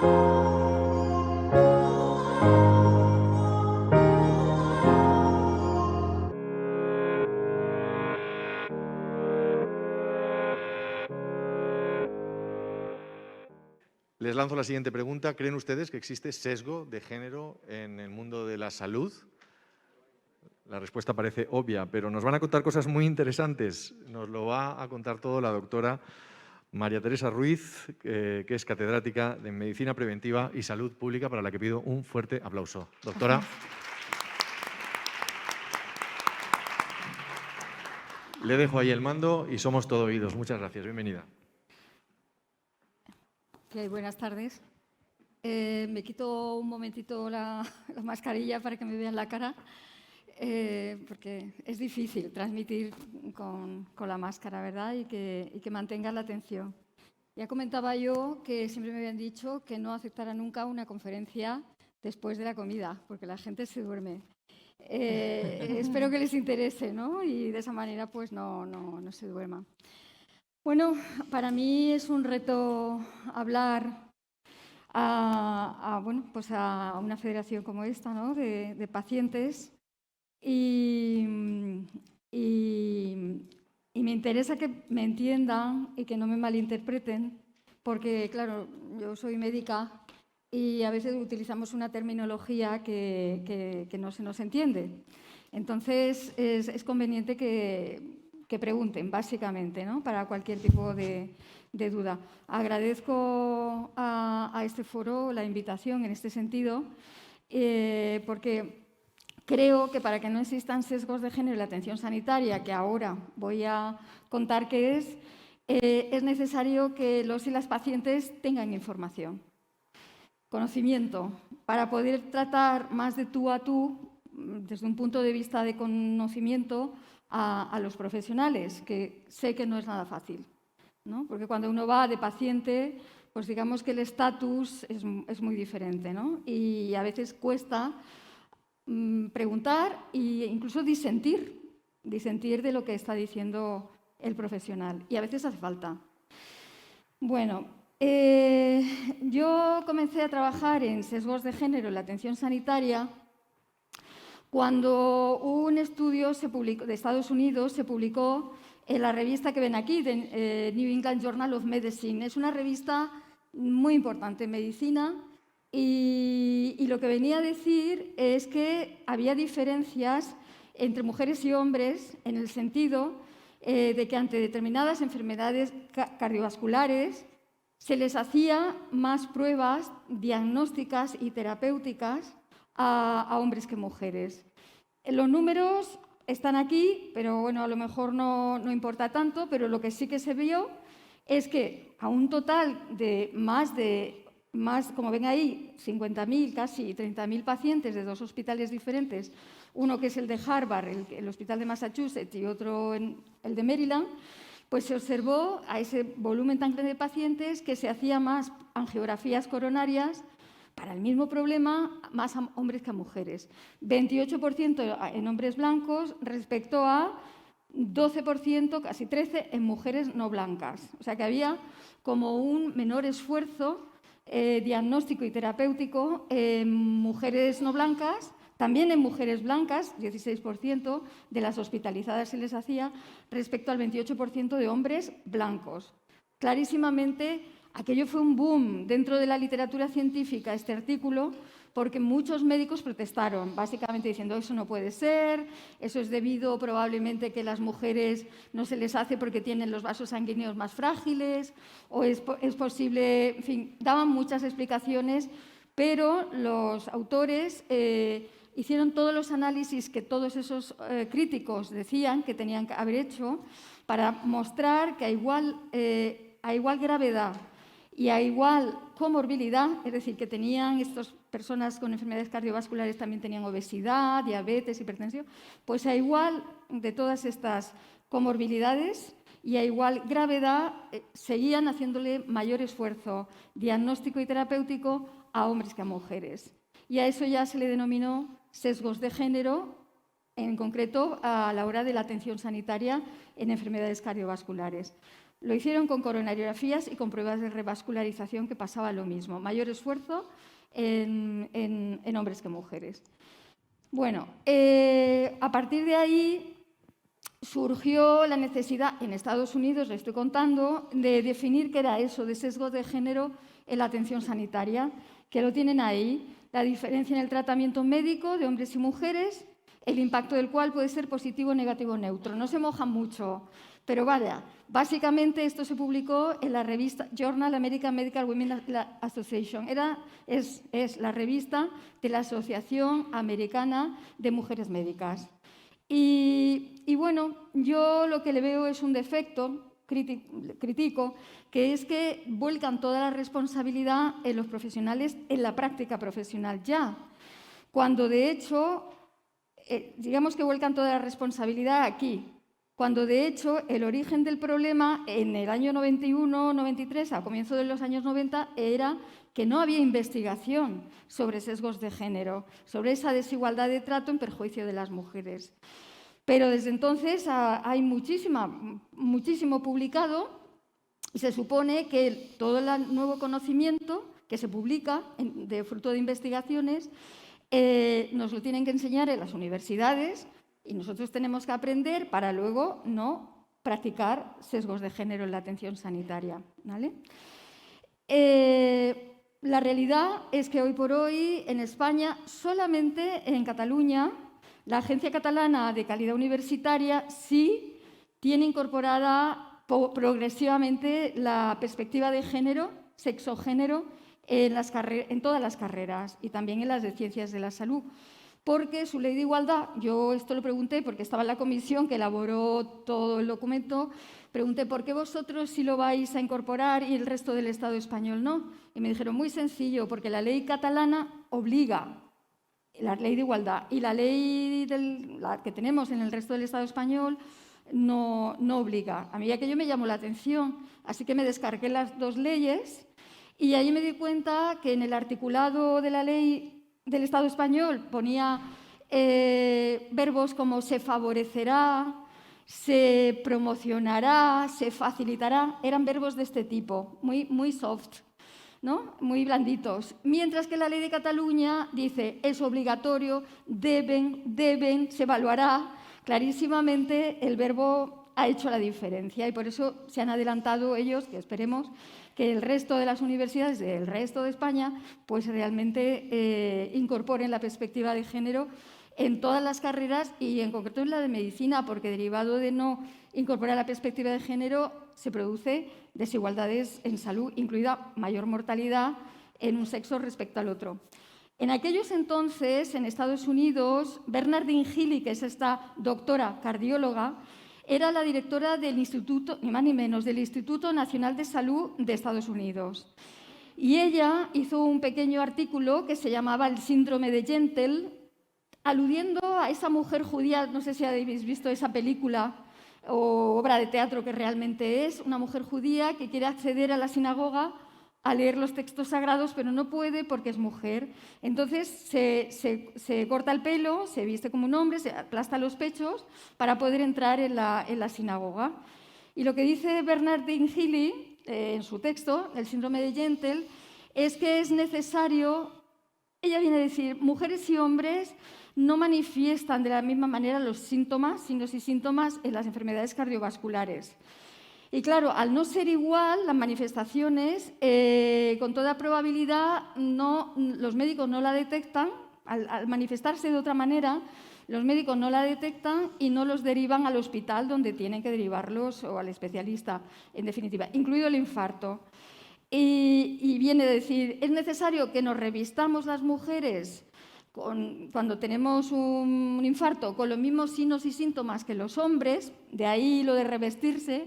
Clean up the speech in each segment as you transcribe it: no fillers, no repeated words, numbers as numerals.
Les lanzo la siguiente pregunta. ¿Creen ustedes que existe sesgo de género en el mundo de la salud? La respuesta parece obvia, pero nos van a contar cosas muy interesantes. Nos lo va a contar todo la doctora María Teresa Ruiz, que es catedrática de Medicina Preventiva y Salud Pública, para la que pido un fuerte aplauso. Doctora. Le dejo ahí el mando y somos todo oídos. Muchas gracias. Bienvenida. Buenas tardes. Me quito un momentito la mascarilla para que me vean la cara, porque es difícil transmitir con la máscara, ¿verdad? Y que mantenga la atención. Ya comentaba yo que siempre me habían dicho que no aceptara nunca una conferencia después de la comida, porque la gente se duerme. Espero que les interese, ¿no? Y de esa manera pues no se duerma. Bueno, para mí es un reto hablar a una federación como esta, ¿no? de pacientes y me interesa que me entiendan y que no me malinterpreten, porque, claro, yo soy médica y a veces utilizamos una terminología que no se nos entiende. Entonces, es conveniente que pregunten, básicamente, ¿no? Para cualquier tipo de duda. Agradezco a este foro la invitación en este sentido, porque creo que para que no existan sesgos de género en la atención sanitaria, que ahora voy a contar qué es necesario que los y las pacientes tengan información, conocimiento, para poder tratar más de tú a tú, desde un punto de vista de conocimiento, a los profesionales, que sé que no es nada fácil, ¿no? Porque cuando uno va de paciente, pues digamos que el estatus es muy diferente, ¿no? Y a veces cuesta preguntar e incluso disentir de lo que está diciendo el profesional. Y a veces hace falta. Bueno, yo comencé a trabajar en sesgos de género en la atención sanitaria cuando un estudio de Estados Unidos se publicó en la revista que ven aquí, de New England Journal of Medicine. Es una revista muy importante en medicina y lo que venía a decir es que había diferencias entre mujeres y hombres en el sentido de que ante determinadas enfermedades cardiovasculares se les hacía más pruebas diagnósticas y terapéuticas a hombres que mujeres. Los números están aquí, pero bueno, a lo mejor no importa tanto, pero lo que sí que se vio es que a un total de más, como ven ahí, 50.000, casi 30.000 pacientes de dos hospitales diferentes, uno que es el de Harvard, el hospital de Massachusetts, y otro el de Maryland, pues se observó a ese volumen tan grande de pacientes que se hacía más angiografías coronarias para el mismo problema, más a hombres que a mujeres. 28% en hombres blancos respecto a 12%, casi 13%, en mujeres no blancas. O sea que había como un menor esfuerzo diagnóstico y terapéutico en mujeres no blancas. También en mujeres blancas, 16% de las hospitalizadas se les hacía, respecto al 28% de hombres blancos. Clarísimamente, aquello fue un boom dentro de la literatura científica, este artículo, porque muchos médicos protestaron, básicamente diciendo eso no puede ser, eso es debido probablemente que las mujeres no se les hace porque tienen los vasos sanguíneos más frágiles, o es posible, en fin, daban muchas explicaciones, pero los autores hicieron todos los análisis que todos esos críticos decían que tenían que haber hecho para mostrar que a igual gravedad y a igual comorbilidad, es decir, que tenían estas personas con enfermedades cardiovasculares, también tenían obesidad, diabetes, hipertensión, pues a igual de todas estas comorbilidades y a igual gravedad seguían haciéndole mayor esfuerzo diagnóstico y terapéutico a hombres que a mujeres. Y a eso ya se le denominó sesgos de género, en concreto a la hora de la atención sanitaria en enfermedades cardiovasculares. Lo hicieron con coronariografías y con pruebas de revascularización, que pasaba lo mismo. Mayor esfuerzo en hombres que mujeres. Bueno, a partir de ahí surgió la necesidad, en Estados Unidos, le estoy contando, de definir qué era eso de sesgo de género en la atención sanitaria, que lo tienen ahí, la diferencia en el tratamiento médico de hombres y mujeres, el impacto del cual puede ser positivo, negativo o neutro. No se mojan mucho, pero vaya, básicamente esto se publicó en la revista Journal American Medical Women Association. Es la revista de la Asociación Americana de Mujeres Médicas. Y bueno, yo lo que le veo es un defecto crítico, que es que vuelcan toda la responsabilidad en los profesionales en la práctica profesional ya, cuando de hecho, digamos que vuelcan toda la responsabilidad aquí, cuando de hecho el origen del problema en el año 91-93, a comienzo de los años 90, era que no había investigación sobre sesgos de género, sobre esa desigualdad de trato en perjuicio de las mujeres. Pero desde entonces hay muchísimo publicado y se supone que todo el nuevo conocimiento que se publica de fruto de investigaciones nos lo tienen que enseñar en las universidades y nosotros tenemos que aprender para luego no practicar sesgos de género en la atención sanitaria, ¿vale? La realidad es que hoy por hoy en España, solamente en Cataluña, la Agencia Catalana de Calidad Universitaria sí tiene incorporada progresivamente la perspectiva de género, sexo-género, en todas las carreras y también en las de ciencias de la salud. Porque su ley de igualdad, yo esto lo pregunté porque estaba en la comisión que elaboró todo el documento, pregunté ¿por qué vosotros sí lo vais a incorporar y el resto del Estado español no? Y me dijeron muy sencillo, porque la ley catalana obliga, la ley de igualdad, y la ley la que tenemos en el resto del Estado español no obliga. A mí aquello me llamó la atención, así que me descargué las dos leyes y ahí me di cuenta que en el articulado de la ley del Estado español ponía verbos como se favorecerá, se promocionará, se facilitará, eran verbos de este tipo, muy soft, ¿no? Muy blanditos. Mientras que la ley de Cataluña dice es obligatorio, deben, se evaluará. Clarísimamente el verbo ha hecho la diferencia y por eso se han adelantado ellos, que esperemos que el resto de las universidades del resto de España pues realmente incorporen la perspectiva de género en todas las carreras y en concreto en la de medicina, porque derivado de no incorporar la perspectiva de género se produce desigualdades en salud, incluida mayor mortalidad en un sexo respecto al otro. En aquellos entonces, en Estados Unidos, Bernardine Healy, que es esta doctora cardióloga, era la directora del Instituto, ni más ni menos, del Instituto Nacional de Salud de Estados Unidos. Y ella hizo un pequeño artículo que se llamaba El síndrome de Gentle, aludiendo a esa mujer judía, no sé si habéis visto esa película o obra de teatro que realmente es, una mujer judía que quiere acceder a la sinagoga a leer los textos sagrados, pero no puede porque es mujer. Entonces se corta el pelo, se viste como un hombre, se aplasta los pechos para poder entrar en la sinagoga. Y lo que dice Bernardine Healy en su texto, El síndrome de Gentle, es que es necesario, ella viene a decir, mujeres y hombres no manifiestan de la misma manera los síntomas, signos y síntomas en las enfermedades cardiovasculares. Y claro, al no ser igual las manifestaciones, con toda probabilidad los médicos no la detectan, al manifestarse de otra manera, los médicos no la detectan y no los derivan al hospital donde tienen que derivarlos o al especialista, en definitiva, incluido el infarto. Y viene a decir, es necesario que nos revistamos las mujeres cuando tenemos un infarto con los mismos signos y síntomas que los hombres, de ahí lo de revestirse,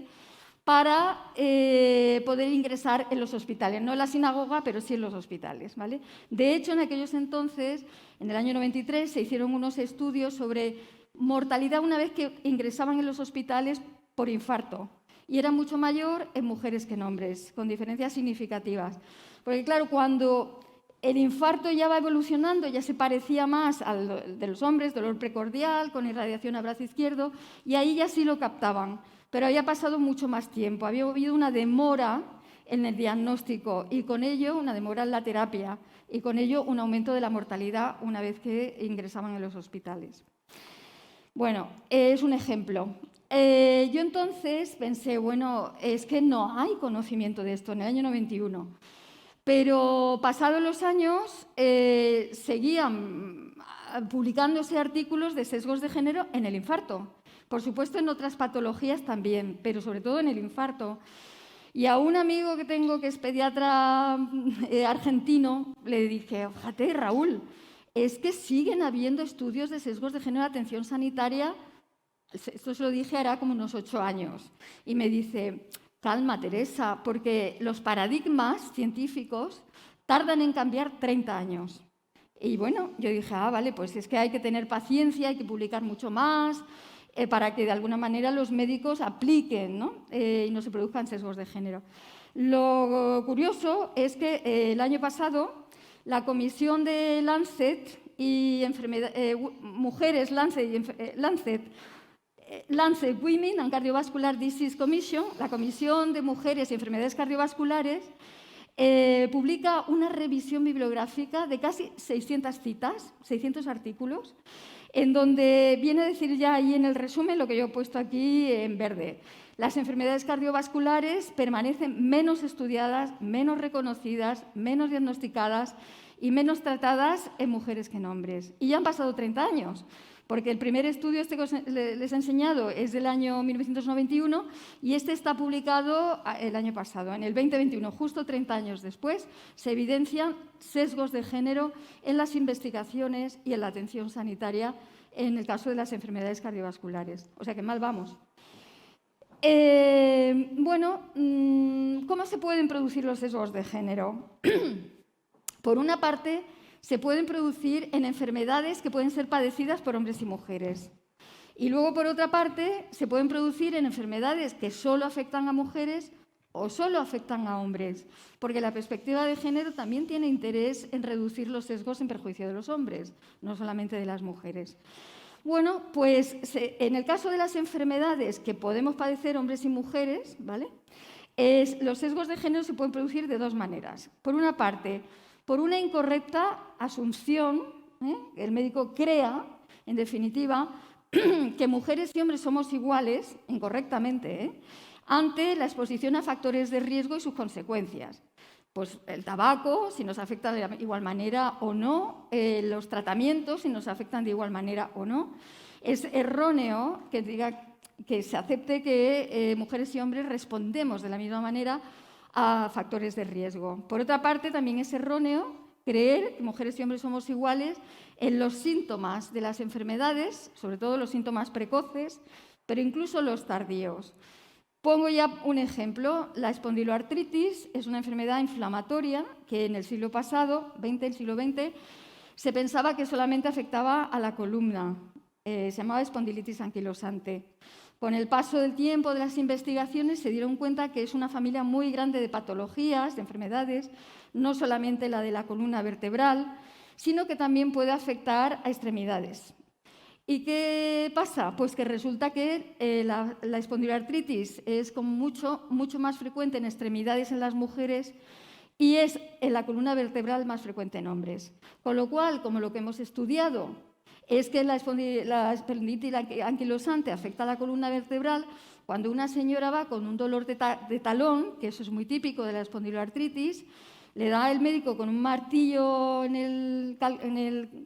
para poder ingresar en los hospitales, no en la sinagoga, pero sí en los hospitales, ¿vale? De hecho, en aquellos entonces, en el año 93, se hicieron unos estudios sobre mortalidad una vez que ingresaban en los hospitales por infarto, y era mucho mayor en mujeres que en hombres, con diferencias significativas. Porque claro, cuando El infarto ya va evolucionando, ya se parecía más al de los hombres, dolor precordial, con irradiación a brazo izquierdo, y ahí ya sí lo captaban. Pero había pasado mucho más tiempo, había habido una demora en el diagnóstico y con ello una demora en la terapia y con ello un aumento de la mortalidad una vez que ingresaban en los hospitales. Bueno, es un ejemplo. Yo entonces pensé, bueno, es que no hay conocimiento de esto en el año 91. Pero pasados los años seguían publicándose artículos de sesgos de género en el infarto. Por supuesto en otras patologías también, pero sobre todo en el infarto. Y a un amigo que tengo que es pediatra argentino le dije, fíjate Raúl, es que siguen habiendo estudios de sesgos de género de atención sanitaria. Esto se lo dije hará como unos 8 años. Y me dice, calma Teresa, porque los paradigmas científicos tardan en cambiar 30 años. Y bueno, yo dije, vale, pues es que hay que tener paciencia, hay que publicar mucho más, para que de alguna manera los médicos apliquen, ¿no? Y no se produzcan sesgos de género. Lo curioso es que el año pasado la comisión de Lancet y mujeres Lancet Women and Cardiovascular Disease Commission, la Comisión de Mujeres y Enfermedades Cardiovasculares, publica una revisión bibliográfica de casi 600 citas, 600 artículos, en donde viene a decir ya ahí en el resumen lo que yo he puesto aquí en verde. Las enfermedades cardiovasculares permanecen menos estudiadas, menos reconocidas, menos diagnosticadas y menos tratadas en mujeres que en hombres. Y ya han pasado 30 años. Porque el primer estudio que les he enseñado es del año 1991 y este está publicado el año pasado, en el 2021, justo 30 años después, se evidencian sesgos de género en las investigaciones y en la atención sanitaria en el caso de las enfermedades cardiovasculares. O sea que mal vamos. ¿Cómo se pueden producir los sesgos de género? Por una parte, se pueden producir en enfermedades que pueden ser padecidas por hombres y mujeres. Y luego, por otra parte, se pueden producir en enfermedades que solo afectan a mujeres o solo afectan a hombres, porque la perspectiva de género también tiene interés en reducir los sesgos en perjuicio de los hombres, no solamente de las mujeres. Bueno, pues en el caso de las enfermedades que podemos padecer hombres y mujeres, ¿vale? Los sesgos de género se pueden producir de dos maneras. Por una parte, por una incorrecta asunción, el médico crea, en definitiva, que mujeres y hombres somos iguales, incorrectamente, ante la exposición a factores de riesgo y sus consecuencias. Pues el tabaco, si nos afecta de igual manera o no, los tratamientos, si nos afectan de igual manera o no. Es erróneo que se acepte que mujeres y hombres respondemos de la misma manera a factores de riesgo. Por otra parte, también es erróneo creer que mujeres y hombres somos iguales en los síntomas de las enfermedades, sobre todo los síntomas precoces, pero incluso los tardíos. Pongo ya un ejemplo. La espondiloartritis es una enfermedad inflamatoria que en el siglo pasado, el siglo XX, se pensaba que solamente afectaba a la columna. Se llamaba espondilitis anquilosante. Con el paso del tiempo de las investigaciones se dieron cuenta que es una familia muy grande de patologías, de enfermedades, no solamente la de la columna vertebral, sino que también puede afectar a extremidades. ¿Y qué pasa? Pues que resulta que la espondiloartritis es mucho más frecuente en extremidades en las mujeres y es en la columna vertebral más frecuente en hombres. Con lo cual, como lo que hemos estudiado es que la espondilitis anquilosante afecta a la columna vertebral, cuando una señora va con un dolor de talón, que eso es muy típico de la espondiloartritis, le da el médico con un martillo en el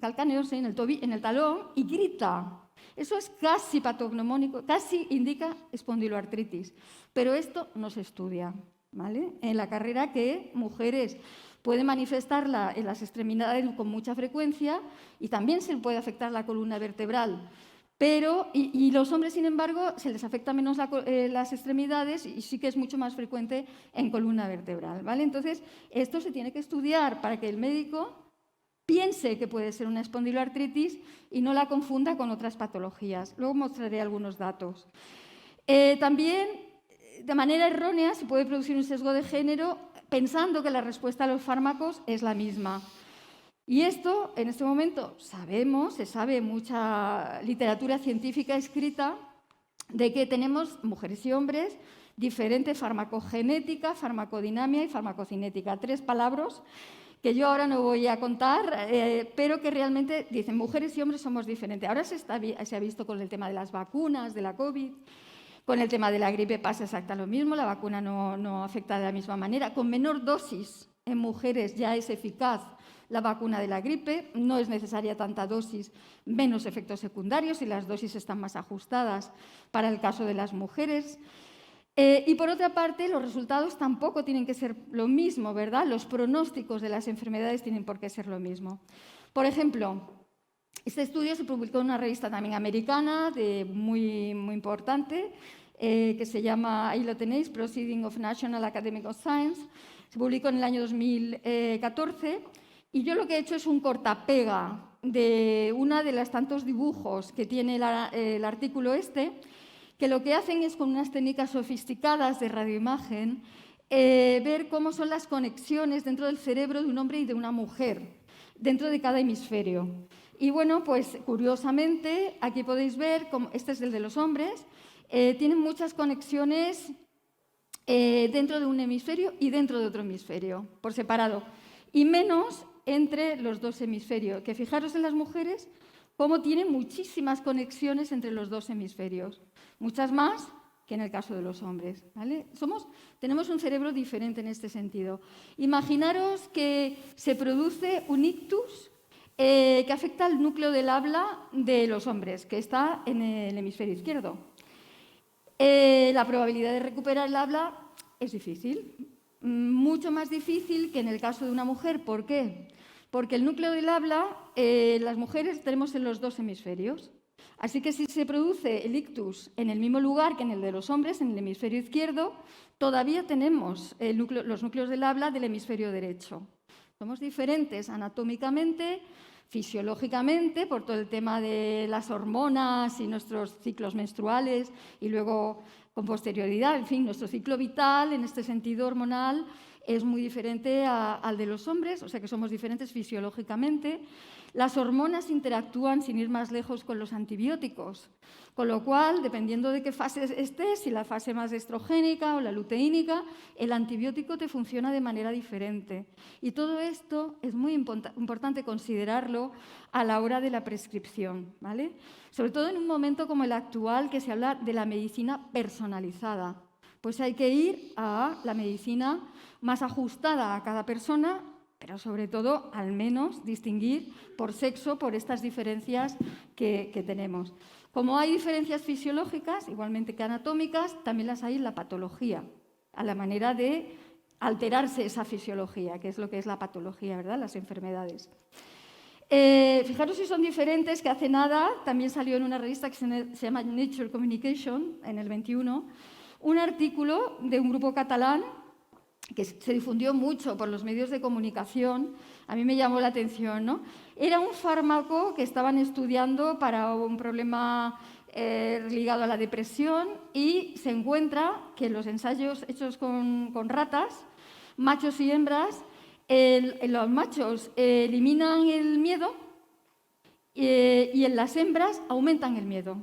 calcáneo, en el talón, y grita. Eso es casi patognomónico, casi indica espondiloartritis. Pero esto no se estudia, ¿vale? En la carrera que mujeres pueden manifestarla en las extremidades con mucha frecuencia y también se puede afectar la columna vertebral. Pero, y los hombres, sin embargo, se les afecta menos las extremidades y sí que es mucho más frecuente en columna vertebral, ¿vale? Entonces, esto se tiene que estudiar para que el médico piense que puede ser una espondiloartritis y no la confunda con otras patologías. Luego mostraré algunos datos. También de manera errónea se puede producir un sesgo de género pensando que la respuesta a los fármacos es la misma. Y esto, en este momento, se sabe mucha literatura científica escrita de que tenemos mujeres y hombres diferente farmacogenética, farmacodinamia y farmacocinética. 3 palabras que yo ahora no voy a contar, pero que realmente dicen mujeres y hombres somos diferentes. Ahora se ha visto con el tema de las vacunas, de la COVID, con el tema de la gripe pasa exactamente lo mismo, la vacuna no afecta de la misma manera. Con menor dosis en mujeres ya es eficaz la vacuna de la gripe, no es necesaria tanta dosis, menos efectos secundarios y las dosis están más ajustadas para el caso de las mujeres. Y por otra parte, los resultados tampoco tienen que ser lo mismo, ¿verdad? Los pronósticos de las enfermedades tienen por qué ser lo mismo. Por ejemplo, este estudio se publicó en una revista también americana, muy importante, que se llama, ahí lo tenéis, Proceedings of National Academy of Science. Se publicó en el año 2014 y yo lo que he hecho es un cortapega de una de los tantos dibujos que tiene el artículo que lo que hacen es, con unas técnicas sofisticadas de radioimagen, ver cómo son las conexiones dentro del cerebro de un hombre y de una mujer, dentro de cada hemisferio. Y bueno, pues curiosamente, aquí podéis ver, este es el de los hombres, tienen muchas conexiones dentro de un hemisferio y dentro de otro hemisferio, por separado, y menos entre los 2 hemisferios, que fijaros en las mujeres cómo tienen muchísimas conexiones entre los 2 hemisferios, muchas más que en el caso de los hombres, ¿vale? Tenemos un cerebro diferente en este sentido. Imaginaros que se produce un ictus que afecta al núcleo del habla de los hombres, que está en el hemisferio izquierdo. La probabilidad de recuperar el habla es difícil, mucho más difícil que en el caso de una mujer. ¿Por qué? Porque el núcleo del habla, las mujeres tenemos en los 2 hemisferios. Así que si se produce el ictus en el mismo lugar que en el de los hombres, en el hemisferio izquierdo, todavía tenemos los núcleos del habla del hemisferio derecho. Somos diferentes anatómicamente, fisiológicamente, por todo el tema de las hormonas y nuestros ciclos menstruales y luego con posterioridad, en fin, nuestro ciclo vital en este sentido hormonal es muy diferente al de los hombres, o sea que somos diferentes fisiológicamente. Las hormonas interactúan, sin ir más lejos, con los antibióticos, con lo cual, dependiendo de qué fase estés, si la fase más estrogénica o la luteínica, el antibiótico te funciona de manera diferente. Y todo esto es muy importante considerarlo a la hora de la prescripción, ¿vale? Sobre todo en un momento como el actual, que se habla de la medicina personalizada. Pues hay que ir a la medicina más ajustada a cada persona, pero sobre todo, al menos, distinguir por sexo, por estas diferencias que tenemos. Como hay diferencias fisiológicas, igualmente que anatómicas, también las hay en la patología, a la manera de alterarse esa fisiología, que es lo que es la patología, ¿verdad? Las enfermedades. Fijaros si son diferentes, que hace nada también salió en una revista que se llama Nature Communication, en el 21, un artículo de un grupo catalán que se difundió mucho por los medios de comunicación. A mí me llamó la atención, ¿no? Era un fármaco que estaban estudiando para un problema ligado a la depresión y se encuentra que en los ensayos hechos con ratas, machos y hembras, los machos eliminan el miedo y en las hembras aumentan el miedo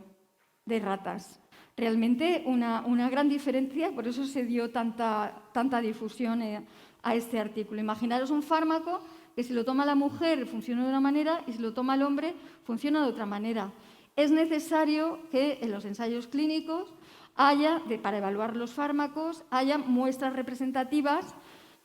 de ratas. Realmente una gran diferencia, por eso se dio tanta difusión a este artículo. Imaginaros un fármaco que si lo toma la mujer funciona de una manera y si lo toma el hombre funciona de otra manera. Es necesario que en los ensayos clínicos para evaluar los fármacos, haya muestras representativas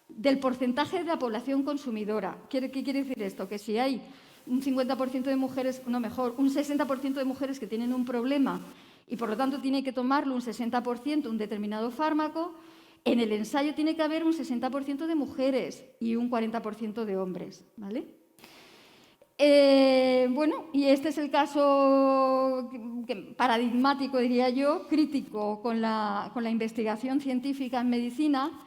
del porcentaje de la población consumidora. ¿Qué quiere decir esto? Que si hay un 50% de mujeres, no mejor, un 60% de mujeres que tienen un problema y por lo tanto tiene que tomarlo un 60% un determinado fármaco, en el ensayo tiene que haber un 60% de mujeres y un 40% de hombres, ¿vale? Bueno, y este es el caso paradigmático, diría yo, crítico con la investigación científica en medicina,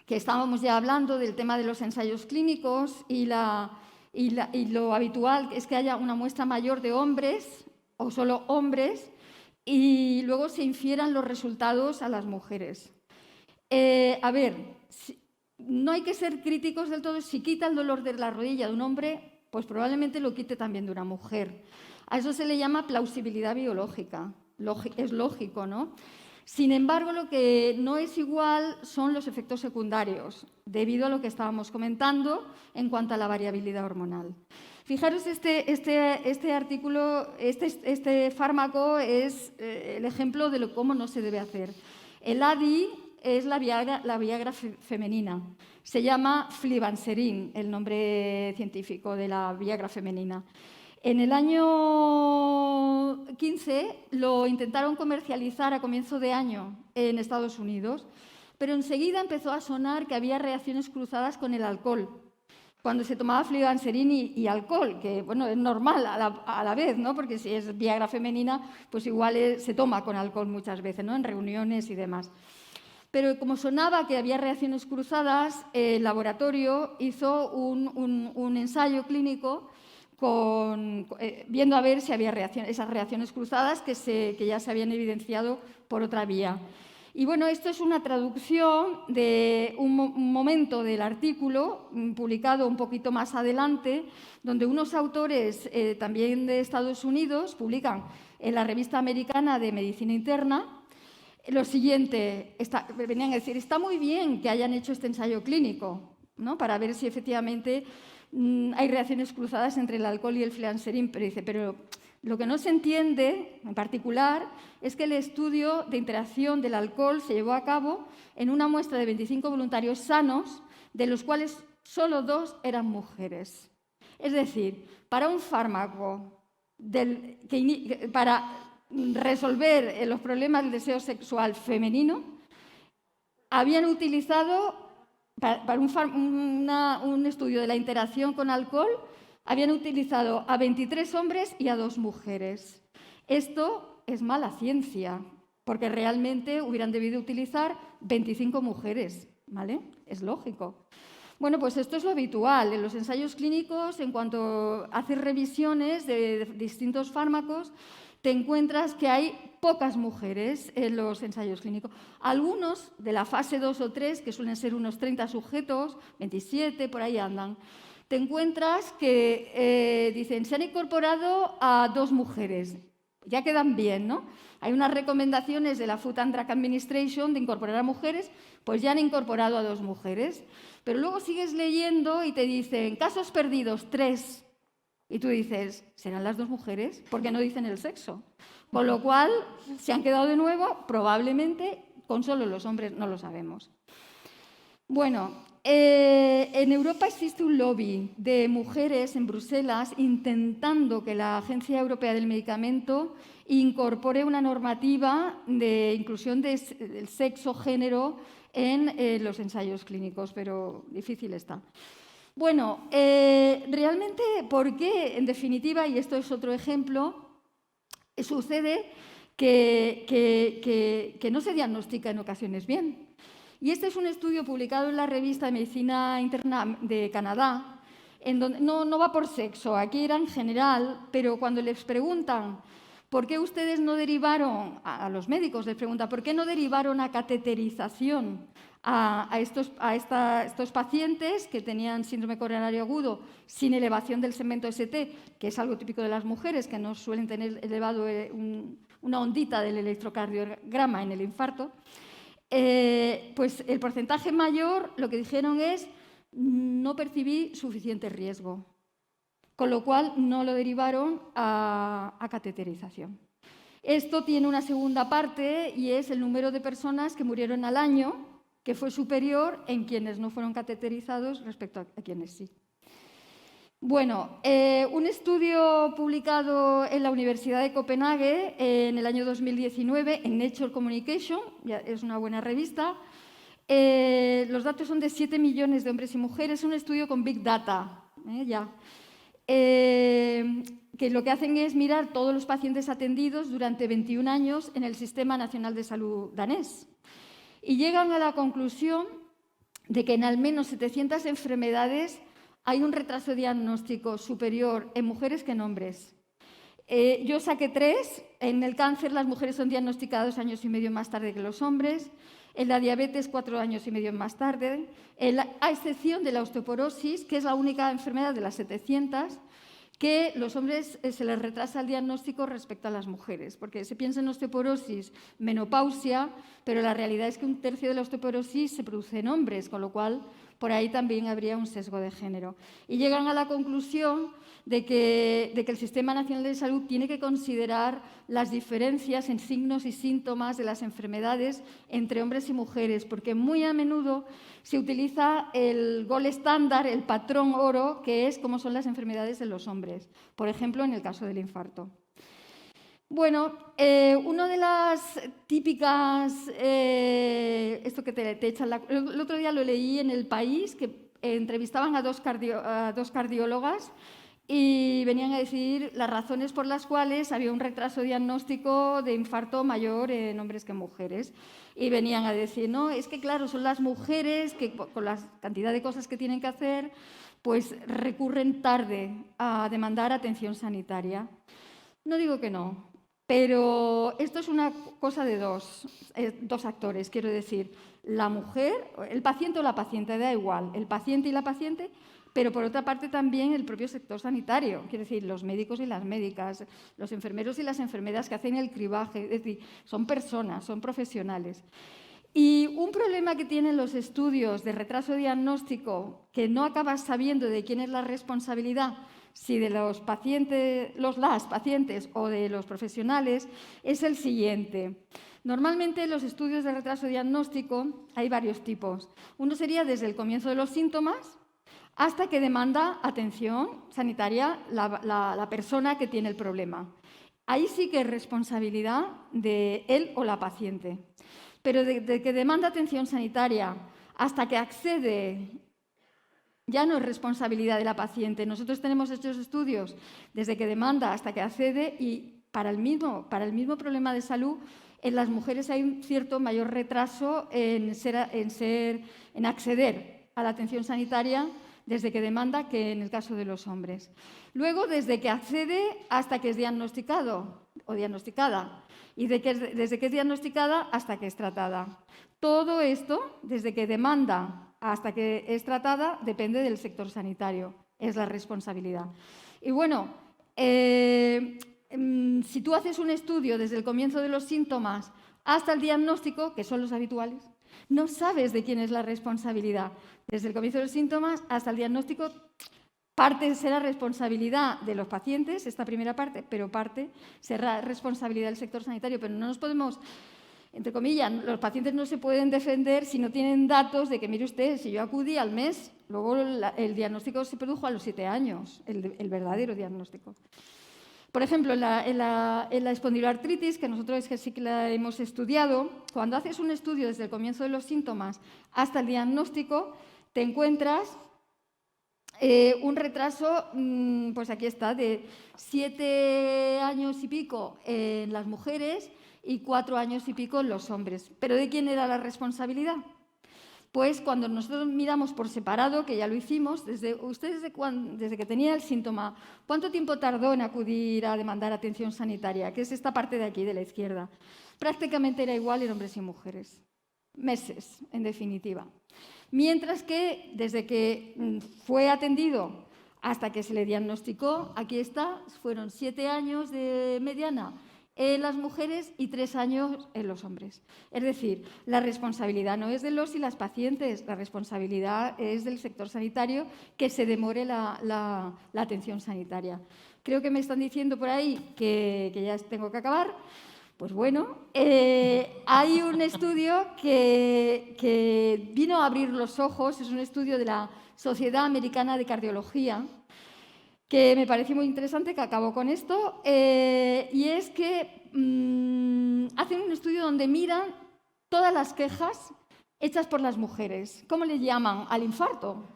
que estábamos ya hablando del tema de los ensayos clínicos y lo habitual es que haya una muestra mayor de hombres o solo hombres y luego se infieran los resultados a las mujeres. A ver, no hay que ser críticos del todo. Si quita el dolor de la rodilla de un hombre, pues probablemente lo quite también de una mujer. A eso se le llama plausibilidad biológica. Es lógico, ¿no? Sin embargo, lo que no es igual son los efectos secundarios, debido a lo que estábamos comentando en cuanto a la variabilidad hormonal. Fijaros, este artículo, este fármaco es el ejemplo de cómo no se debe hacer. El ADI es la Viagra femenina. Se llama flibanserin, el nombre científico de la Viagra femenina. En el año 15 lo intentaron comercializar a comienzo de año en Estados Unidos, pero enseguida empezó a sonar que había reacciones cruzadas con el alcohol, cuando se tomaba flibanserin y alcohol, que bueno, es normal a la vez, ¿no? Porque si es Viagra femenina, pues igual se toma con alcohol muchas veces, ¿no? En reuniones y demás. Pero como sonaba que había reacciones cruzadas, el laboratorio hizo un ensayo clínico viendo a ver si había esas reacciones cruzadas que ya se habían evidenciado por otra vía. Y bueno, esto es una traducción de un momento del artículo publicado un poquito más adelante, donde unos autores también de Estados Unidos publican en la revista americana de Medicina Interna lo siguiente. Venían a decir, está muy bien que hayan hecho este ensayo clínico, ¿no? Para ver si efectivamente hay reacciones cruzadas entre el alcohol y el flibanserin, pero lo que no se entiende, en particular, es que el estudio de interacción del alcohol se llevó a cabo en una muestra de 25 voluntarios sanos, de los cuales solo 2 eran mujeres. Es decir, para un fármaco para resolver los problemas del deseo sexual femenino, habían utilizado, para un estudio de la interacción con alcohol, habían utilizado a 23 hombres y a 2 mujeres. Esto es mala ciencia, porque realmente hubieran debido utilizar 25 mujeres, ¿vale? Es lógico. Bueno, pues esto es lo habitual. En los ensayos clínicos, en cuanto haces revisiones de distintos fármacos, te encuentras que hay pocas mujeres en los ensayos clínicos. Algunos de la fase 2 o 3, que suelen ser unos 30 sujetos, 27, por ahí andan, te encuentras que dicen, se han incorporado a 2 mujeres. Ya quedan bien, ¿no? Hay unas recomendaciones de la Food and Drug Administration de incorporar a mujeres, pues ya han incorporado a 2 mujeres. Pero luego sigues leyendo y te dicen, casos perdidos, 3. Y tú dices, ¿serán las 2 mujeres? Porque no dicen el sexo. Con lo cual, se han quedado de nuevo, probablemente, con solo los hombres, no lo sabemos. Bueno, en Europa existe un lobby de mujeres en Bruselas intentando que la Agencia Europea del Medicamento incorpore una normativa de inclusión del sexo, género en los ensayos clínicos, pero difícil está. Bueno, realmente, ¿por qué? En definitiva, y esto es otro ejemplo, sucede que no se diagnostica en ocasiones bien. Y este es un estudio publicado en la revista de Medicina Interna de Canadá, en donde no va por sexo, aquí era en general, pero cuando les preguntan ¿por qué ustedes no derivaron, a los médicos les preguntan, ¿por qué no derivaron a cateterización a estos pacientes que tenían síndrome coronario agudo sin elevación del segmento ST, que es algo típico de las mujeres, que no suelen tener elevado una ondita del electrocardiograma en el infarto? Pues el porcentaje mayor, lo que dijeron es, no percibí suficiente riesgo, con lo cual no lo derivaron a cateterización. Esto tiene una segunda parte y es el número de personas que murieron al año, que fue superior en quienes no fueron cateterizados respecto a quienes sí. Bueno, un estudio publicado en la Universidad de Copenhague en el año 2019 en Nature Communication, ya es una buena revista. Los datos son de 7 millones de hombres y mujeres, un estudio con Big Data, que lo que hacen es mirar todos los pacientes atendidos durante 21 años en el Sistema Nacional de Salud danés. Y llegan a la conclusión de que en al menos 700 enfermedades hay un retraso diagnóstico superior en mujeres que en hombres. Yo saqué 3. En el cáncer las mujeres son diagnosticadas 2 años y medio más tarde que los hombres. En la diabetes 4 años y medio más tarde. A excepción de la osteoporosis, que es la única enfermedad de las 700 que los hombres se les retrasa el diagnóstico respecto a las mujeres, porque se piensa en osteoporosis, menopausia, pero la realidad es que 1/3 de la osteoporosis se produce en hombres, con lo cual por ahí también habría un sesgo de género. Y llegan a la conclusión de que el Sistema Nacional de Salud tiene que considerar las diferencias en signos y síntomas de las enfermedades entre hombres y mujeres, porque muy a menudo se utiliza el gold estándar, el patrón oro, que es cómo son las enfermedades de los hombres, por ejemplo, en el caso del infarto. Bueno, una de las típicas, esto que te echan el otro día lo leí en El País, que entrevistaban a dos cardiólogas y venían a decir las razones por las cuales había un retraso diagnóstico de infarto mayor en hombres que en mujeres. Y venían a decir, no, es que claro, son las mujeres que con la cantidad de cosas que tienen que hacer, pues recurren tarde a demandar atención sanitaria. No digo que no, pero esto es una cosa de dos actores, quiero decir, la mujer, el paciente o la paciente, da igual, el paciente y la paciente, pero por otra parte también el propio sector sanitario, quiero decir, los médicos y las médicas, los enfermeros y las enfermeras que hacen el cribaje, es decir, son personas, son profesionales. Y un problema que tienen los estudios de retraso diagnóstico, que no acabas sabiendo de quién es la responsabilidad, si de los pacientes, las pacientes o de los profesionales, es el siguiente. Normalmente en los estudios de retraso diagnóstico hay varios tipos. Uno sería desde el comienzo de los síntomas hasta que demanda atención sanitaria la persona que tiene el problema. Ahí sí que es responsabilidad de él o la paciente. Pero de que demanda atención sanitaria hasta que accede, ya no es responsabilidad de la paciente. Nosotros tenemos estos estudios desde que demanda hasta que accede y para el mismo problema de salud, en las mujeres hay un cierto mayor retraso en acceder a la atención sanitaria desde que demanda que en el caso de los hombres. Luego, desde que accede hasta que es diagnosticado o diagnosticada y desde que es diagnosticada hasta que es tratada. Todo esto, desde que demanda hasta que es tratada, depende del sector sanitario, es la responsabilidad. Y bueno, si tú haces un estudio desde el comienzo de los síntomas hasta el diagnóstico, que son los habituales, no sabes de quién es la responsabilidad. Desde el comienzo de los síntomas hasta el diagnóstico, parte será responsabilidad de los pacientes, esta primera parte, pero parte será responsabilidad del sector sanitario. Pero no nos podemos, entre comillas, los pacientes no se pueden defender si no tienen datos de que, mire usted, si yo acudí al mes, luego el diagnóstico se produjo a los 7 años, el verdadero diagnóstico. Por ejemplo, en la espondiloartritis, que nosotros sí que la hemos estudiado, cuando haces un estudio desde el comienzo de los síntomas hasta el diagnóstico, te encuentras un retraso, pues aquí está, de 7 años y pico en las mujeres y 4 años y pico en los hombres. ¿Pero de quién era la responsabilidad? Pues cuando nosotros miramos por separado, que ya lo hicimos, desde que tenía el síntoma, ¿cuánto tiempo tardó en acudir a demandar atención sanitaria? Que es esta parte de aquí, de la izquierda. Prácticamente era igual en hombres y mujeres. Meses, en definitiva. Mientras que desde que fue atendido hasta que se le diagnosticó, aquí está, fueron 7 años de mediana en las mujeres y 3 años en los hombres. Es decir, la responsabilidad no es de los y las pacientes, la responsabilidad es del sector sanitario que se demore la atención sanitaria. Creo que me están diciendo por ahí que ya tengo que acabar. Pues bueno, hay un estudio que vino a abrir los ojos, es un estudio de la Sociedad Americana de Cardiología, que me pareció muy interesante, que acabo con esto, y es que hacen un estudio donde miran todas las quejas hechas por las mujeres. ¿Cómo le llaman al infarto?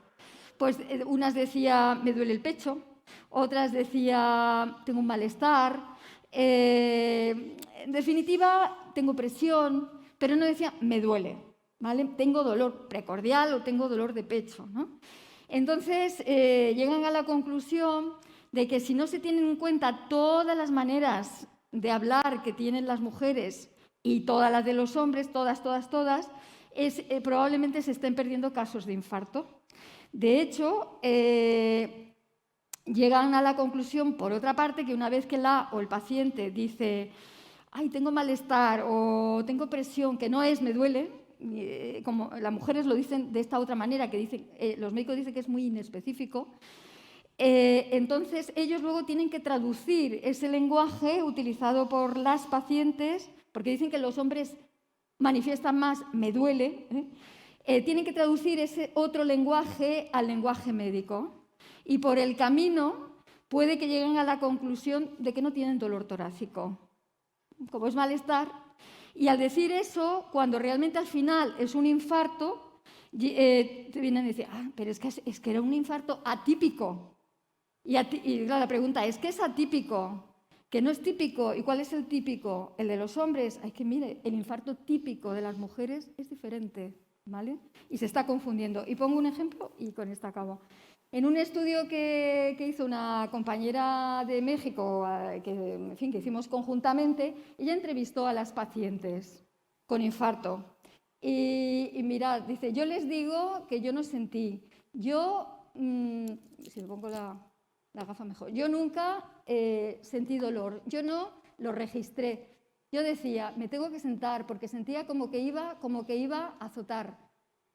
Pues unas decía, me duele el pecho, otras decía, tengo un malestar, en definitiva, tengo presión, pero no decía, me duele, ¿vale? Tengo dolor precordial o tengo dolor de pecho, ¿no? Entonces, llegan a la conclusión de que si no se tienen en cuenta todas las maneras de hablar que tienen las mujeres y todas las de los hombres, todas, probablemente se estén perdiendo casos de infarto. De hecho, llegan a la conclusión, por otra parte, que una vez que el paciente dice «ay, tengo malestar» o «tengo presión», que no es «me duele», como las mujeres lo dicen de esta otra manera, que dicen, los médicos dicen que es muy inespecífico, entonces ellos luego tienen que traducir ese lenguaje utilizado por las pacientes, porque dicen que los hombres manifiestan más «me duele», tienen que traducir ese otro lenguaje al lenguaje médico. Y por el camino puede que lleguen a la conclusión de que no tienen dolor torácico, como es malestar. Y al decir eso, cuando realmente al final es un infarto, te vienen a decir, pero es que era un infarto atípico. Y la pregunta es, ¿qué es atípico? ¿Que no es típico? ¿Y cuál es el típico? El de los hombres. Es que mire, el infarto típico de las mujeres es diferente, ¿vale? Y se está confundiendo. Y pongo un ejemplo y con esto acabo. En un estudio que hizo una compañera de México, que hicimos conjuntamente, ella entrevistó a las pacientes con infarto. Y mirad, dice, yo les digo que yo no sentí. Si me pongo la gafa mejor, yo nunca sentí dolor, yo no lo registré. Yo decía, me tengo que sentar porque sentía como que iba a azotar.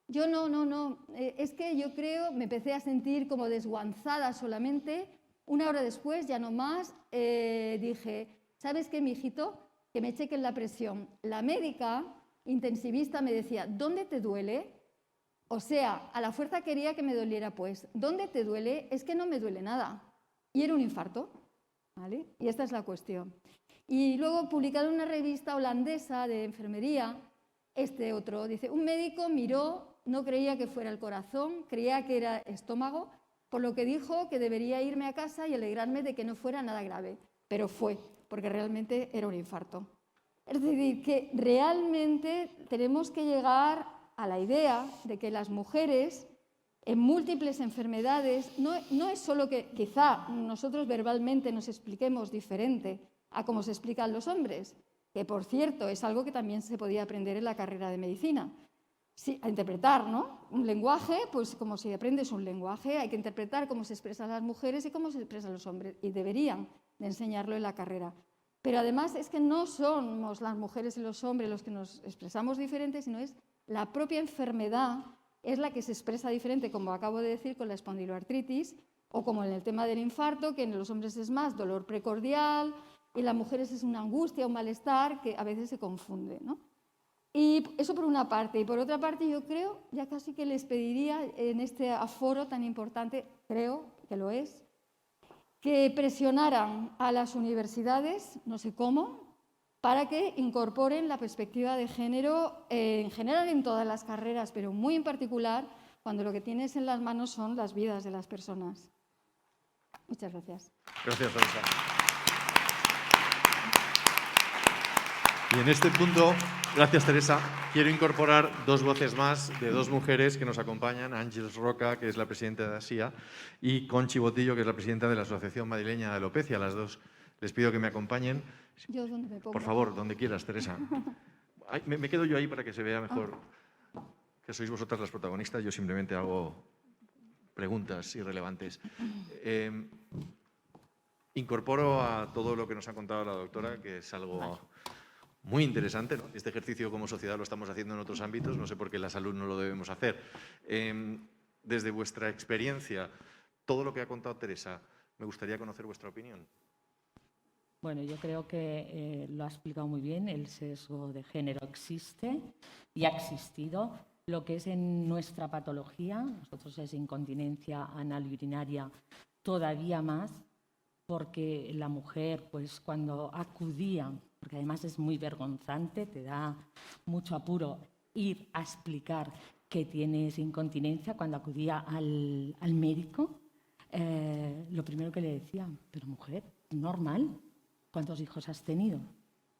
Yo no, es que yo creo, me empecé a sentir como desguanzada solamente. Una hora después, ya no más, dije, ¿sabes qué, mijito? Que me chequen la presión. La médica intensivista me decía, ¿dónde te duele? O sea, a la fuerza quería que me doliera, pues, ¿dónde te duele? Es que no me duele nada. Y era un infarto, ¿vale? Y esta es la cuestión. Y luego publicado en una revista holandesa de enfermería, otro, dice, un médico miró, no creía que fuera el corazón, creía que era estómago, por lo que dijo que debería irme a casa y alegrarme de que no fuera nada grave. Pero fue, porque realmente era un infarto. Es decir, que realmente tenemos que llegar a la idea de que las mujeres en múltiples enfermedades, no es solo que quizá nosotros verbalmente nos expliquemos diferente a cómo se explican los hombres, que por cierto es algo que también se podía aprender en la carrera de medicina. Sí, a interpretar, ¿no? Un lenguaje, pues como si aprendes un lenguaje, hay que interpretar cómo se expresan las mujeres y cómo se expresan los hombres, y deberían de enseñarlo en la carrera. Pero además es que no somos las mujeres y los hombres los que nos expresamos diferentes, sino es la propia enfermedad es la que se expresa diferente, como acabo de decir, con la espondiloartritis, o como en el tema del infarto, que en los hombres es más dolor precordial, y en las mujeres es una angustia, un malestar, que a veces se confunde, ¿no? Y eso por una parte. Y por otra parte, yo creo, ya casi que les pediría en este aforo tan importante, creo que lo es, que presionaran a las universidades, no sé cómo, para que incorporen la perspectiva de género en general en todas las carreras, pero muy en particular cuando lo que tienes en las manos son las vidas de las personas. Muchas gracias. Gracias, Teresa. Y en este punto, gracias Teresa, quiero incorporar dos voces más de dos mujeres que nos acompañan, Ángeles Roca, que es la presidenta de ASIA, y Conchi Botillo, que es la presidenta de la Asociación Madrileña de Alopecia. Las dos les pido que me acompañen. ¿Yo dónde me pongo? Por favor, donde quieras, Teresa. Ay, me quedo yo ahí para que se vea mejor que sois vosotras las protagonistas. Yo simplemente hago preguntas irrelevantes. Incorporo a todo lo que nos ha contado la doctora, que es algo muy interesante, ¿no? Este ejercicio como sociedad lo estamos haciendo en otros ámbitos, no sé por qué en la salud no lo debemos hacer. Desde vuestra experiencia, todo lo que ha contado Teresa, me gustaría conocer vuestra opinión. Bueno, yo creo que lo ha explicado muy bien, el sesgo de género existe y ha existido. Lo que es en nuestra patología, nosotros es incontinencia anal y urinaria todavía más, porque la mujer, pues cuando acudía, porque además es muy vergonzante, te da mucho apuro ir a explicar que tienes incontinencia, cuando acudía al médico, lo primero que le decía, pero mujer, normal, ¿cuántos hijos has tenido?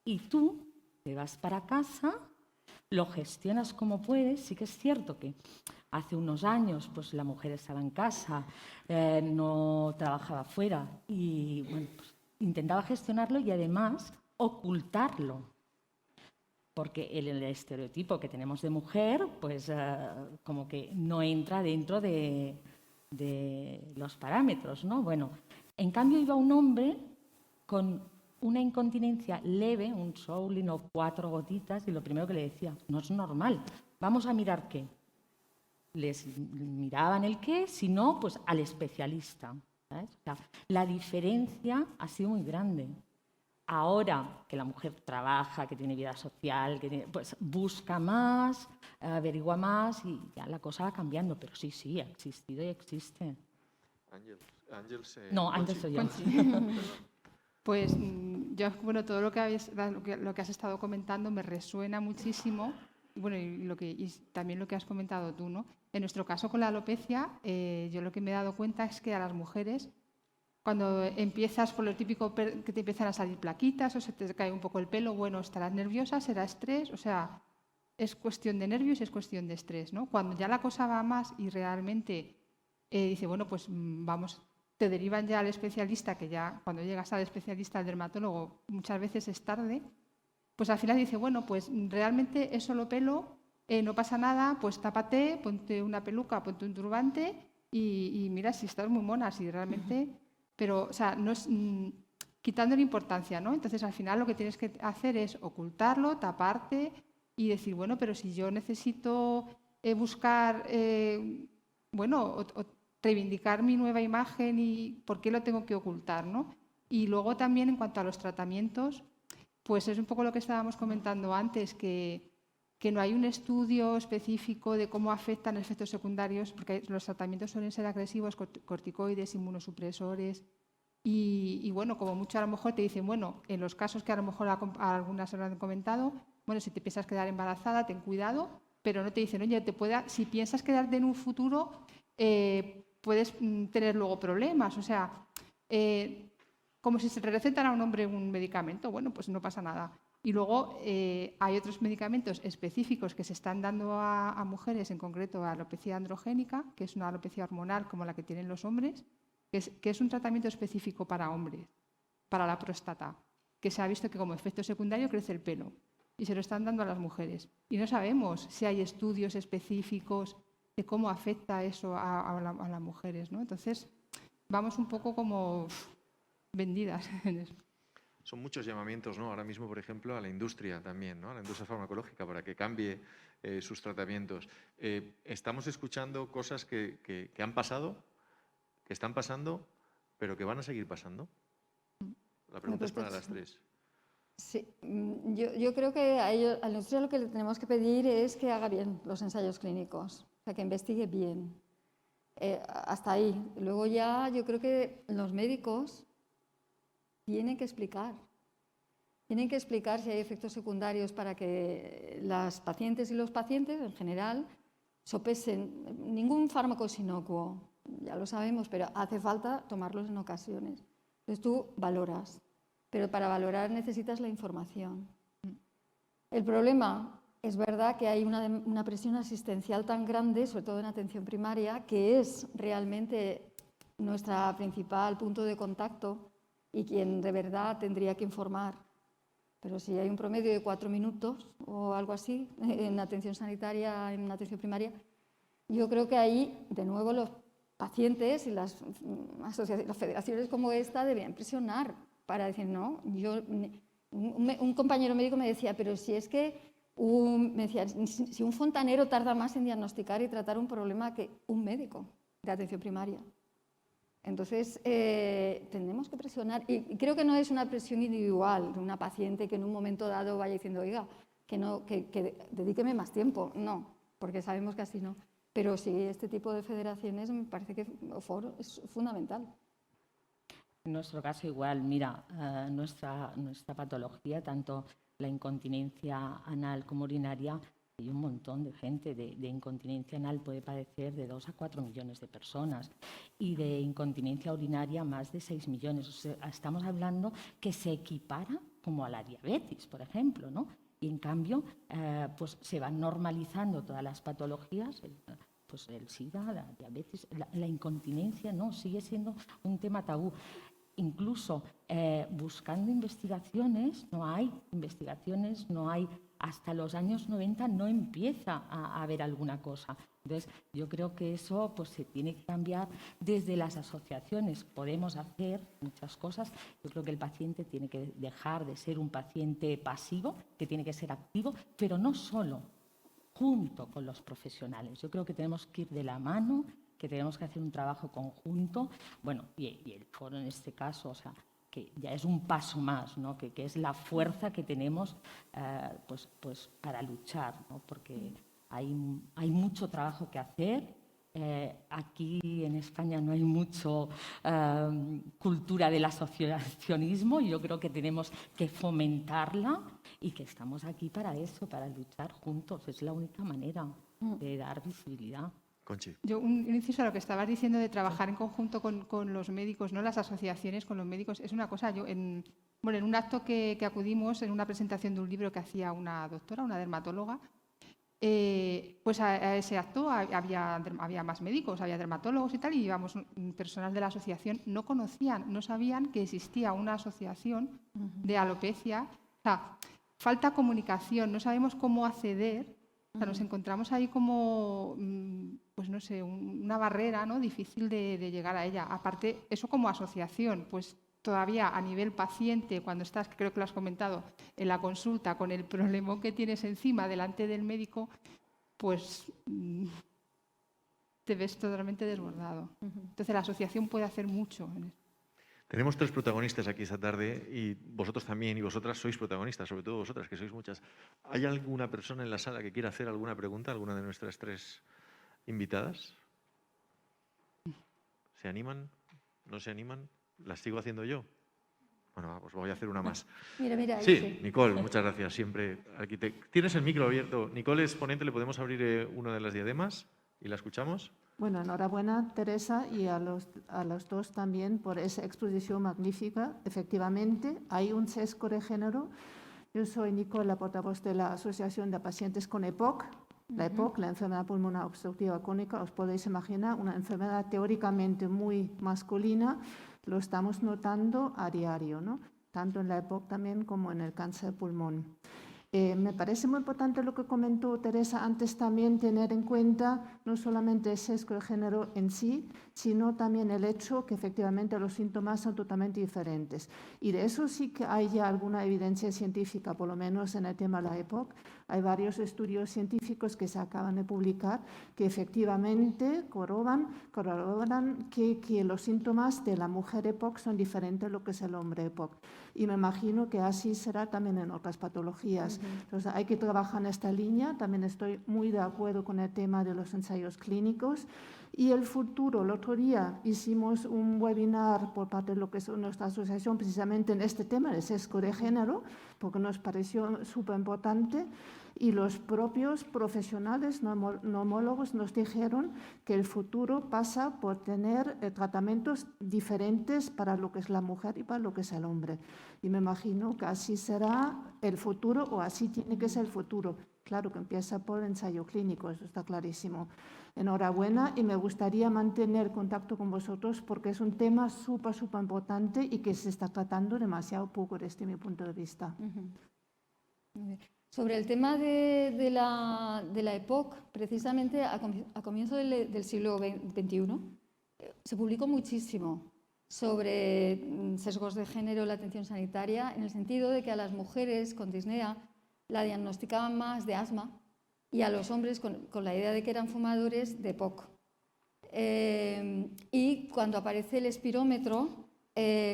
Y tú te vas para casa Lo gestionas como puedes. Sí que es cierto que hace unos años pues, la mujer estaba en casa, no trabajaba fuera y bueno, pues, intentaba gestionarlo y además ocultarlo. Porque el estereotipo que tenemos de mujer, pues como que no entra dentro de los parámetros, ¿no? Bueno, en cambio iba un hombre con una incontinencia leve, un Showling o 4 gotitas, y lo primero que le decía, no es normal, vamos a mirar qué. Les miraban el qué, si no, pues al especialista, ¿sabes? O sea, la diferencia ha sido muy grande. Ahora que la mujer trabaja, que tiene vida social, pues busca más, averigua más y ya la cosa va cambiando. Pero sí, sí, ha existido y existe. Ángels, No, antes soy yo. Pues yo, bueno, todo lo que has estado comentando me resuena muchísimo. Bueno, y también lo que has comentado tú, ¿no? En nuestro caso con la alopecia, yo lo que me he dado cuenta es que a las mujeres, cuando empiezas por lo típico que te empiezan a salir plaquitas o se te cae un poco el pelo, bueno, estarás nerviosa, será estrés, o sea, es cuestión de nervios y es cuestión de estrés, ¿no? Cuando ya la cosa va más y realmente dice, bueno, pues vamos, te derivan ya al especialista, que ya cuando llegas al especialista, al dermatólogo, muchas veces es tarde, pues al final dice, bueno, pues realmente es solo pelo, no pasa nada, pues tápate, ponte una peluca, ponte un turbante y mira si estás muy mona, si realmente... Pero, o sea, no es quitándole importancia, ¿no? Entonces, al final lo que tienes que hacer es ocultarlo, taparte y decir, bueno, pero si yo necesito buscar, bueno, o reivindicar mi nueva imagen y por qué lo tengo que ocultar, ¿no? Y luego también en cuanto a los tratamientos, pues es un poco lo que estábamos comentando antes, que no hay un estudio específico de cómo afectan efectos secundarios, porque los tratamientos suelen ser agresivos, corticoides, inmunosupresores, y bueno, como mucho a lo mejor te dicen, bueno, en los casos que a lo mejor algunas se lo han comentado, bueno, si te piensas quedar embarazada, ten cuidado, pero no te dicen, oye, si piensas quedarte en un futuro, puedes tener luego problemas, o sea, como si se te recetara a un hombre un medicamento, bueno, pues no pasa nada. Y luego hay otros medicamentos específicos que se están dando a mujeres, en concreto a alopecia androgénica, que es una alopecia hormonal como la que tienen los hombres, que es un tratamiento específico para hombres, para la próstata, que se ha visto que como efecto secundario crece el pelo. Y se lo están dando a las mujeres. Y no sabemos si hay estudios específicos de cómo afecta eso a las mujeres, ¿no? Entonces, vamos un poco como vendidas en eso. Son muchos llamamientos, ¿no? Ahora mismo, por ejemplo, a la industria también, ¿no? A la industria farmacológica para que cambie sus tratamientos. Estamos escuchando cosas que han pasado, que están pasando, pero que van a seguir pasando. La pregunta es para las tres. Sí, yo creo que a la industria lo que le tenemos que pedir es que haga bien los ensayos clínicos, o sea, que investigue bien. Hasta ahí. Luego ya yo creo que los médicos tienen que explicar si hay efectos secundarios para que las pacientes y los pacientes en general sopesen. Ningún fármaco es inocuo, ya lo sabemos, pero hace falta tomarlos en ocasiones. Entonces tú valoras, pero para valorar necesitas la información. El problema, es verdad que hay una presión asistencial tan grande, sobre todo en atención primaria, que es realmente nuestro principal punto de contacto y quien de verdad tendría que informar. Pero si hay un promedio de 4 minutos o algo así en atención sanitaria, en atención primaria, yo creo que ahí, de nuevo, los pacientes y las federaciones como esta deberían presionar para decir, no, un compañero médico me decía, pero si es que si un fontanero tarda más en diagnosticar y tratar un problema que un médico de atención primaria. Entonces, tenemos que presionar, y creo que no es una presión individual de una paciente que en un momento dado vaya diciendo, oiga, que dedíqueme más tiempo. No, porque sabemos que así no. Pero sí, este tipo de federaciones me parece que foro es fundamental. En nuestro caso igual, mira, nuestra patología, tanto la incontinencia anal como urinaria, hay un montón de gente de incontinencia anal, puede padecer de 2 a 4 millones de personas y de incontinencia urinaria más de 6 millones. O sea, estamos hablando que se equipara como a la diabetes, por ejemplo, ¿no? Y en cambio, pues se van normalizando todas las patologías, pues el SIDA, la diabetes, la incontinencia, no, sigue siendo un tema tabú. Incluso buscando investigaciones, no hay hasta los años 90 no empieza a haber alguna cosa. Entonces, yo creo que eso pues, se tiene que cambiar desde las asociaciones. Podemos hacer muchas cosas. Yo creo que el paciente tiene que dejar de ser un paciente pasivo, que tiene que ser activo, pero no solo, junto con los profesionales. Yo creo que tenemos que ir de la mano, que tenemos que hacer un trabajo conjunto. Bueno, y el foro en este caso, o sea, que ya es un paso más, ¿no? que es la fuerza que tenemos pues para luchar, ¿no? Porque hay mucho trabajo que hacer. Aquí en España no hay mucho cultura del asociacionismo y yo creo que tenemos que fomentarla y que estamos aquí para eso, para luchar juntos. Es la única manera de dar visibilidad. Conchi. Yo, un inciso a lo que estabas diciendo de trabajar en conjunto con los médicos, ¿no? Las asociaciones con los médicos, es una cosa. Yo en un acto que acudimos, en una presentación de un libro que hacía una doctora, una dermatóloga, pues a ese acto había más médicos, había dermatólogos y tal, y íbamos personal de la asociación, no sabían que existía una asociación de alopecia. O sea, falta comunicación, no sabemos cómo acceder. O sea, nos encontramos ahí como, pues no sé, una barrera, ¿no? Difícil de llegar a ella. Aparte, eso como asociación, pues todavía a nivel paciente, cuando estás, creo que lo has comentado, en la consulta con el problema que tienes encima delante del médico, pues te ves totalmente desbordado. Entonces, la asociación puede hacer mucho en esto. Tenemos 3 protagonistas aquí esta tarde y vosotros también y vosotras sois protagonistas, sobre todo vosotras, que sois muchas. ¿Hay alguna persona en la sala que quiera hacer alguna pregunta, alguna de nuestras 3 invitadas? ¿Se animan? ¿No se animan? ¿Las sigo haciendo yo? Bueno, pues voy a hacer una más. Mira. Sí, Nicole, muchas gracias. Siempre aquí tienes el micro abierto. Nicole es ponente, ¿le podemos abrir una de las diademas y la escuchamos? Bueno, enhorabuena, Teresa, y a los dos también por esa exposición magnífica. Efectivamente, hay un sesgo de género. Yo soy Nicole, la portavoz de la Asociación de Pacientes con EPOC. La EPOC, la enfermedad pulmonar obstructiva crónica, os podéis imaginar, una enfermedad teóricamente muy masculina, lo estamos notando a diario, ¿no? Tanto en la EPOC también como en el cáncer de pulmón. Me parece muy importante lo que comentó Teresa antes, también tener en cuenta no solamente el sesgo de género en sí, sino también el hecho que efectivamente los síntomas son totalmente diferentes. Y de eso sí que hay ya alguna evidencia científica, por lo menos en el tema de la EPOC. Hay varios estudios científicos que se acaban de publicar que efectivamente corroboran que los síntomas de la mujer EPOC son diferentes a lo que es el hombre EPOC. Y me imagino que así será también en otras patologías. Entonces, hay que trabajar en esta línea. También estoy muy de acuerdo con el tema de los ensayos clínicos. Y el futuro, el otro día hicimos un webinar por parte de lo que es nuestra asociación precisamente en este tema de sesgo de género, porque nos pareció súper importante. Y los propios profesionales neumólogos nos dijeron que el futuro pasa por tener tratamientos diferentes para lo que es la mujer y para lo que es el hombre. Y me imagino que así será el futuro o así tiene que ser el futuro. Claro que empieza por ensayo clínico, eso está clarísimo. Enhorabuena y me gustaría mantener contacto con vosotros porque es un tema súper importante y que se está tratando demasiado poco desde mi punto de vista. Sobre el tema de la EPOC, precisamente a comienzo del siglo XXI, se publicó muchísimo sobre sesgos de género en la atención sanitaria, en el sentido de que a las mujeres con disnea la diagnosticaban más de asma y a los hombres con la idea de que eran fumadores de EPOC. Y cuando aparece el espirómetro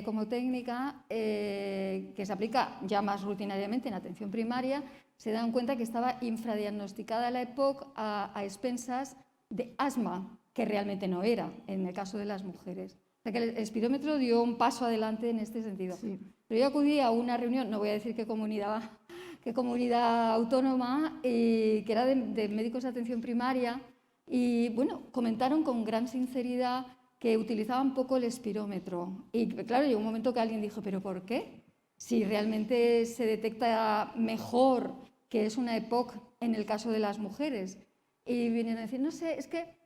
como técnica que se aplica ya más rutinariamente en atención primaria, se dan cuenta que estaba infradiagnosticada la EPOC a expensas de asma, que realmente no era en el caso de las mujeres. O sea que el espirómetro dio un paso adelante en este sentido. Sí. Pero yo acudí a una reunión, no voy a decir qué comunidad autónoma, que era de médicos de atención primaria, y bueno, comentaron con gran sinceridad que utilizaban poco el espirómetro. Y claro, llegó un momento que alguien dijo, ¿pero por qué? Si realmente se detecta mejor que es una EPOC en el caso de las mujeres. Y vienen a decir, no sé, es que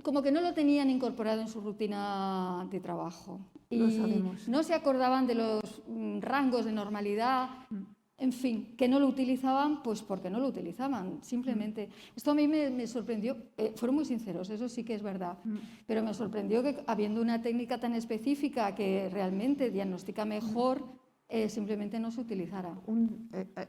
como que no lo tenían incorporado en su rutina de trabajo. Lo Y sabemos. no se acordaban de los rangos de normalidad, en fin, que no lo utilizaban, pues porque no lo utilizaban, simplemente. Esto a mí me sorprendió, fueron muy sinceros, eso sí que es verdad, pero me sorprendió que habiendo una técnica tan específica que realmente diagnostica mejor, simplemente no se utilizara.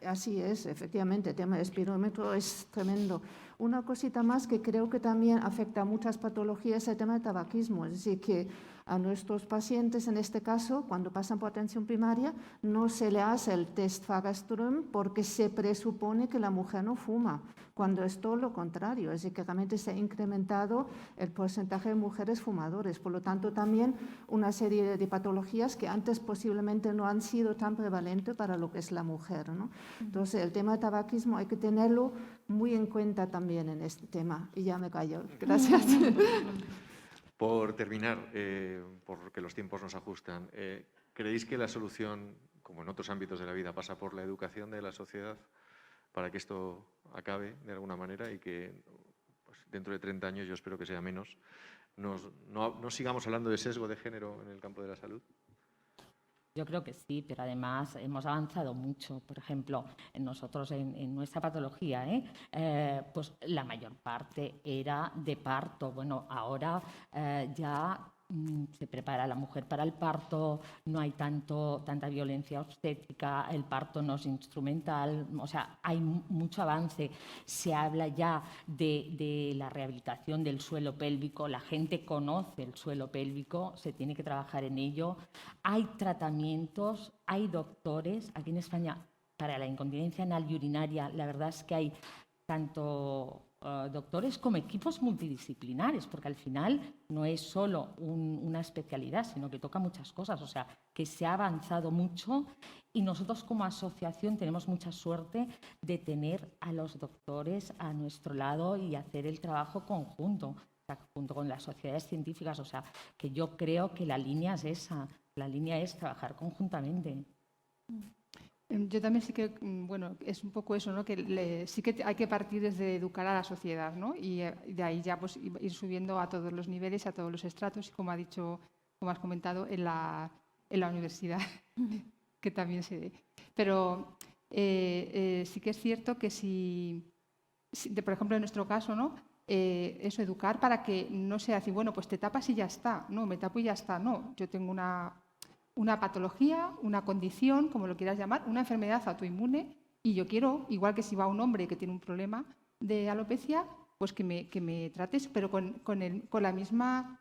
Así es, efectivamente, el tema del espirómetro es tremendo. Una cosita más que creo que también afecta a muchas patologías es el tema del tabaquismo, es decir, que a nuestros pacientes, en este caso, cuando pasan por atención primaria, no se le hace el test Fagerström porque se presupone que la mujer no fuma, cuando es todo lo contrario, es decir, que realmente se ha incrementado el porcentaje de mujeres fumadores. Por lo tanto, también una serie de patologías que antes posiblemente no han sido tan prevalentes para lo que es la mujer, ¿no? Entonces, el tema del tabaquismo hay que tenerlo muy en cuenta también en este tema. Y ya me callo. Gracias. Por terminar, porque los tiempos nos ajustan, ¿creéis que la solución, como en otros ámbitos de la vida, pasa por la educación de la sociedad para que esto acabe de alguna manera y que pues, dentro de 30 años, yo espero que sea menos, no sigamos hablando de sesgo de género en el campo de la salud? Yo creo que sí, pero además hemos avanzado mucho. Por ejemplo, nosotros en nuestra patología, pues la mayor parte era de parto. Bueno, ahora ya se prepara la mujer para el parto, no hay tanta violencia obstétrica, el parto no es instrumental, o sea, hay mucho avance. Se habla ya de la rehabilitación del suelo pélvico, la gente conoce el suelo pélvico, se tiene que trabajar en ello. Hay tratamientos, hay doctores. Aquí en España, para la incontinencia anal y urinaria, la verdad es que hay tanto doctores como equipos multidisciplinares, porque al final no es solo una especialidad, sino que toca muchas cosas. O sea, que se ha avanzado mucho y nosotros como asociación tenemos mucha suerte de tener a los doctores a nuestro lado y hacer el trabajo conjunto, junto con las sociedades científicas. O sea, que yo creo que la línea es esa, la línea es trabajar conjuntamente. Yo también sí que, bueno, es un poco eso, ¿no? Que sí que hay que partir desde educar a la sociedad, ¿no? Y de ahí ya pues ir subiendo a todos los niveles, a todos los estratos, y como has comentado, en la universidad, que también se dé. Pero sí que es cierto que por ejemplo, en nuestro caso, ¿no? Eso, educar para que no sea así, bueno, pues te tapas y ya está, no, me tapo y ya está, no, yo tengo una patología, una condición, como lo quieras llamar, una enfermedad autoinmune, y yo quiero, igual que si va un hombre que tiene un problema de alopecia, pues que me trates, pero con la misma,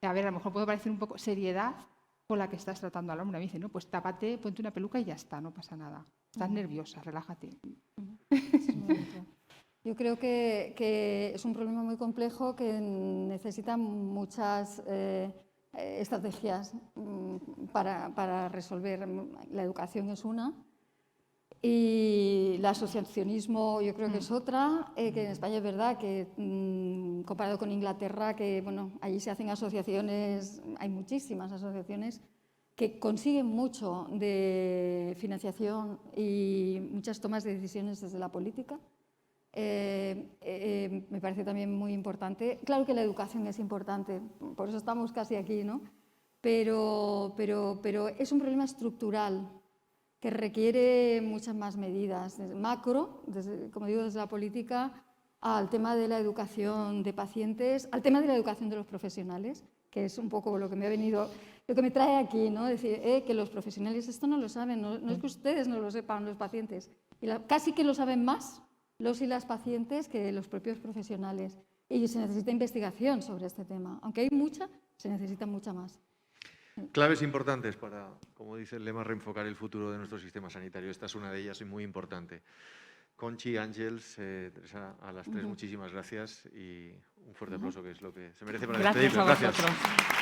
a ver, a lo mejor puede parecer un poco seriedad con la que estás tratando al hombre. Me dice, no, pues tápate, ponte una peluca y ya está, no pasa nada. Estás nerviosa, relájate. Yo creo que es un problema muy complejo que necesita muchas estrategias para resolver. La educación es una y el asociacionismo yo creo que es otra, que en España es verdad que comparado con Inglaterra, que bueno, allí se hacen asociaciones, hay muchísimas asociaciones que consiguen mucho de financiación y muchas tomas de decisiones desde la política. Me parece también muy importante. Claro que la educación es importante, por eso estamos casi aquí, ¿no? Pero es un problema estructural que requiere muchas más medidas, desde macro, como digo, desde la política, al tema de la educación de pacientes, al tema de la educación de los profesionales, que es un poco lo que me ha venido, lo que me trae aquí, ¿no? Decir, que los profesionales esto no lo saben, no es que ustedes no lo sepan, los pacientes, y casi que lo saben más los y las pacientes que los propios profesionales. Y se necesita investigación sobre este tema. Aunque hay mucha, se necesita mucha más. Claves importantes para, como dice el lema, reenfocar el futuro de nuestro sistema sanitario. Esta es una de ellas y muy importante. Conchi, Ángels, Teresa, a las tres muchísimas gracias y un fuerte aplauso, que es lo que se merece para despedirnos. Gracias a vosotros.